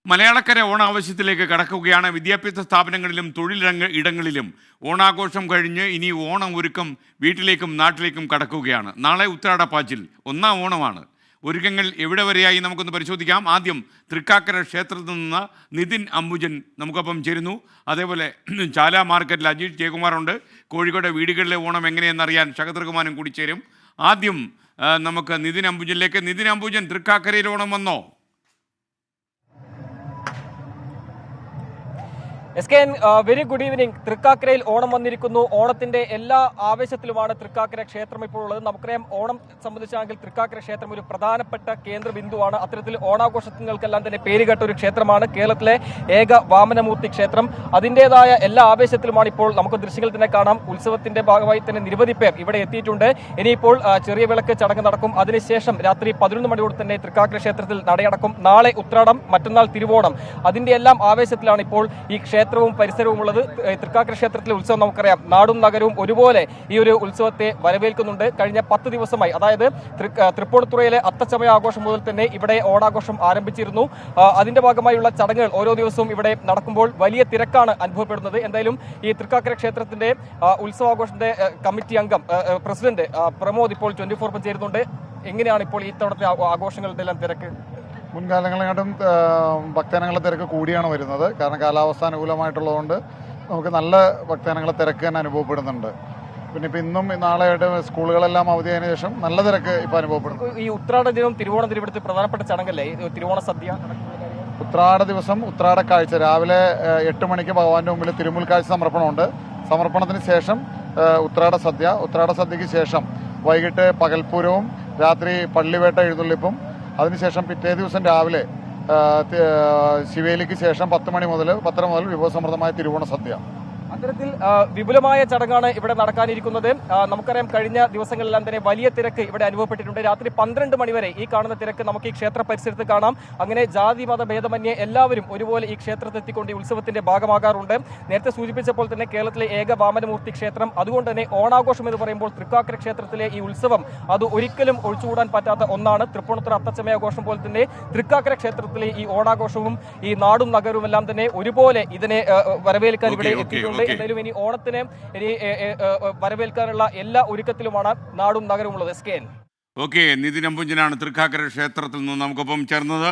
മലയാളക്കര ഓണാവശ്യത്തിലേക്ക് കടക്കുകയാണ്. വിദ്യാഭ്യാസ സ്ഥാപനങ്ങളിലും ഇടങ്ങളിലും ഓണാഘോഷം കഴിഞ്ഞ് ഇനി ഓണം ഒരുക്കം വീട്ടിലേക്കും നാട്ടിലേക്കും കടക്കുകയാണ്. നാളെ ഉത്രാടപ്പാച്ചിൽ, ഒന്നാം ഓണമാണ്. ഒരുക്കങ്ങൾ എവിടെ വരെയായി നമുക്കൊന്ന് പരിശോധിക്കാം. ആദ്യം തൃക്കാക്കര ക്ഷേത്രത്തിൽ നിന്ന് നിതിൻ അംബുജൻ നമുക്കൊപ്പം ചേരുന്നു. അതേപോലെ ചാല മാർക്കറ്റിൽ അജീഷ് ജയകുമാറുണ്ട്. കോഴിക്കോട് വീടുകളിലെ ഓണം എങ്ങനെയെന്നറിയാൻ ശകതൃകുമാരൻ കൂടി ചേരും. ആദ്യം നമുക്ക് നിതിൻ അംബുജനിലേക്ക്. നിതിൻ അംബുജൻ, തൃക്കാക്കരയിൽ ഓണം വന്നോ? Very good evening. തൃക്കാക്കരയിൽ ഓണം വന്നിരിക്കുന്നു. ഓണത്തിന്റെ എല്ലാ ആവേശത്തിലുമാണ് തൃക്കാക്കര ക്ഷേത്രം ഇപ്പോൾ ഉള്ളത്. നമുക്കറിയാം, ഓണം സംബന്ധിച്ചാണെങ്കിൽ തൃക്കാക്കര ക്ഷേത്രം ഒരു പ്രധാനപ്പെട്ട കേന്ദ്ര ബിന്ദുവാണ്. അത്തരത്തിൽ ഓണാഘോഷങ്ങൾക്കെല്ലാം തന്നെ പേരുകേട്ട ഒരു ക്ഷേത്രമാണ് കേരളത്തിലെ ഏക വാമനമൂർത്തി ക്ഷേത്രം. അതിൻ്റെതായ എല്ലാ ആവേശത്തിലുമാണ് ഇപ്പോൾ. നമുക്ക് ദൃശ്യങ്ങൾ തന്നെ കാണാം. ഉത്സവത്തിന്റെ ഭാഗമായി തന്നെ നിരവധി പേർ ഇവിടെ എത്തിയിട്ടുണ്ട്. ഇനിയിപ്പോൾ ചെറിയ വിളക്ക് ചടങ്ങ് നടക്കും. അതിനുശേഷം രാത്രി 11 മണിയോട് തന്നെ തൃക്കാക്കര ക്ഷേത്രത്തിൽ നടയടക്കും. നാളെ ഉത്രാടം, മറ്റന്നാൾ തിരുവോണം. അതിന്റെ എല്ലാം ആവേശത്തിലാണ് ഇപ്പോൾ ഈ ക്ഷേത്രവും പരിസരവും ഉള്ളത്. തൃക്കാക്കര ക്ഷേത്രത്തിലെ ഉത്സവം നമുക്കറിയാം, നാടും നഗരവും ഒരുപോലെ ഈ ഒരു ഉത്സവത്തെ വരവേൽക്കുന്നുണ്ട്. കഴിഞ്ഞ 10 ദിവസമായി, അതായത് തൃപ്പൂണിത്തുറയിലെ അത്തച്ചമയ ആഘോഷം മുതൽ തന്നെ ഇവിടെ ഓണാഘോഷം ആരംഭിച്ചിരുന്നു. അതിന്റെ ഭാഗമായുള്ള ചടങ്ങുകൾ ഓരോ ദിവസവും ഇവിടെ നടക്കുമ്പോൾ വലിയ തിരക്കാണ് അനുഭവപ്പെടുന്നത്. എന്തായാലും ഈ തൃക്കാക്കര ക്ഷേത്രത്തിന്റെ ഉത്സവാഘോഷത്തിന്റെ കമ്മിറ്റി അംഗം പ്രസിഡന്റ് പ്രമോദ് ഇപ്പോൾ 24 ചേരുന്നുണ്ട്. എങ്ങനെയാണ് ഇപ്പോൾ ഈ തവണത്തെ ആഘോഷങ്ങളുടെ എല്ലാം തിരക്ക്? മുൻകാലങ്ങളെക്കാട്ടും ഭക്തജനങ്ങളുടെ തിരക്ക് കൂടിയാണ് വരുന്നത്. കാരണം കാലാവസ്ഥ അനുകൂലമായിട്ടുള്ളതുകൊണ്ട് നമുക്ക് നല്ല ഭക്തജനങ്ങളെ തിരക്ക് തന്നെ അനുഭവപ്പെടുന്നുണ്ട്. പിന്നെ ഇപ്പം ഇന്നും നാളെയായിട്ട് സ്കൂളുകളെല്ലാം അവധിയായതിനു ശേഷം നല്ല തിരക്ക് ഇപ്പം അനുഭവപ്പെടുന്നു. ഈ ഉത്രാട ദിനവും തിരുവോണ ദിനം ഇവിടുത്തെ പ്രധാനപ്പെട്ട ചടങ്ങല്ലേ തിരുവോണ സദ്യ? ഉത്രാട ദിവസം ഉത്രാട കാഴ്ച രാവിലെ 8 മണിക്ക് ഭഗവാന്റെ മുമ്പിൽ തിരുമുൽ കാഴ്ച സമർപ്പണമുണ്ട്. സമർപ്പണത്തിന് ശേഷം ഉത്രാട സദ്യ. ഉത്രാട സദ്യക്ക് ശേഷം വൈകിട്ട് പകൽപ്പൂരവും രാത്രി പള്ളിവേട്ട എഴുന്നള്ളിപ്പും. അതിനുശേഷം പിറ്റേ ദിവസം രാവിലെ ശിവേലിക്ക് ശേഷം 10 മണി മുതൽ 10:30 മുതൽ വിഭവസമൃദ്ധമായ തിരുവോണ സദ്യ. അത്തരത്തിൽ വിപുലമായ ചടങ്ങാണ് ഇവിടെ നടക്കാനിരിക്കുന്നത്. നമുക്കറിയാം, കഴിഞ്ഞ ദിവസങ്ങളിലെല്ലാം തന്നെ വലിയ തിരക്ക് ഇവിടെ അനുഭവപ്പെട്ടിട്ടുണ്ട്. രാത്രി 12 മണി വരെ ഈ കാണുന്ന തിരക്ക് നമുക്ക് ഈ ക്ഷേത്ര പരിസരത്ത് കാണാം. അങ്ങനെ ജാതി മത ഭേദമന്യേ എല്ലാവരും ഒരുപോലെ ഈ ക്ഷേത്രത്തെത്തിക്കൊണ്ട് ഈ ഉത്സവത്തിന്റെ ഭാഗമാകാറുണ്ട്. നേരത്തെ സൂചിപ്പിച്ചപ്പോൾ തന്നെ കേരളത്തിലെ ഏക വാമനമൂർത്തി ക്ഷേത്രം. അതുകൊണ്ട് തന്നെ ഓണാഘോഷം എന്ന് പറയുമ്പോൾ തൃക്കാക്കര ക്ഷേത്രത്തിലെ ഈ ഉത്സവം അത് ഒരിക്കലും ഒഴിച്ചുകൂടാൻ പറ്റാത്ത ഒന്നാണ്. തൃപ്പൂണിത്തുറ അത്തച്ചമയാഘോഷം പോലെ തന്നെ തൃക്കാക്കര ക്ഷേത്രത്തിലെ ഈ ഓണാഘോഷവും ഈ നാടും നഗരവും എല്ലാം തന്നെ ഒരുപോലെ ഇതിനെ വരവേൽക്കാൻ ഇവിടെ എത്തിയിട്ടുണ്ട്. എന്തായാലും ഇനി ഓണത്തിന് ഇനി വരവേൽക്കാനുള്ള എല്ലാ ഒരുക്കത്തിലുമാണ് നാടും നഗരവും ഉള്ളത്. ഓക്കെ, നിതിൻ അംബുജനാണ് തൃക്കാക്കര ക്ഷേത്രത്തിൽ നിന്ന് നമുക്കൊപ്പം ചേർന്നത്.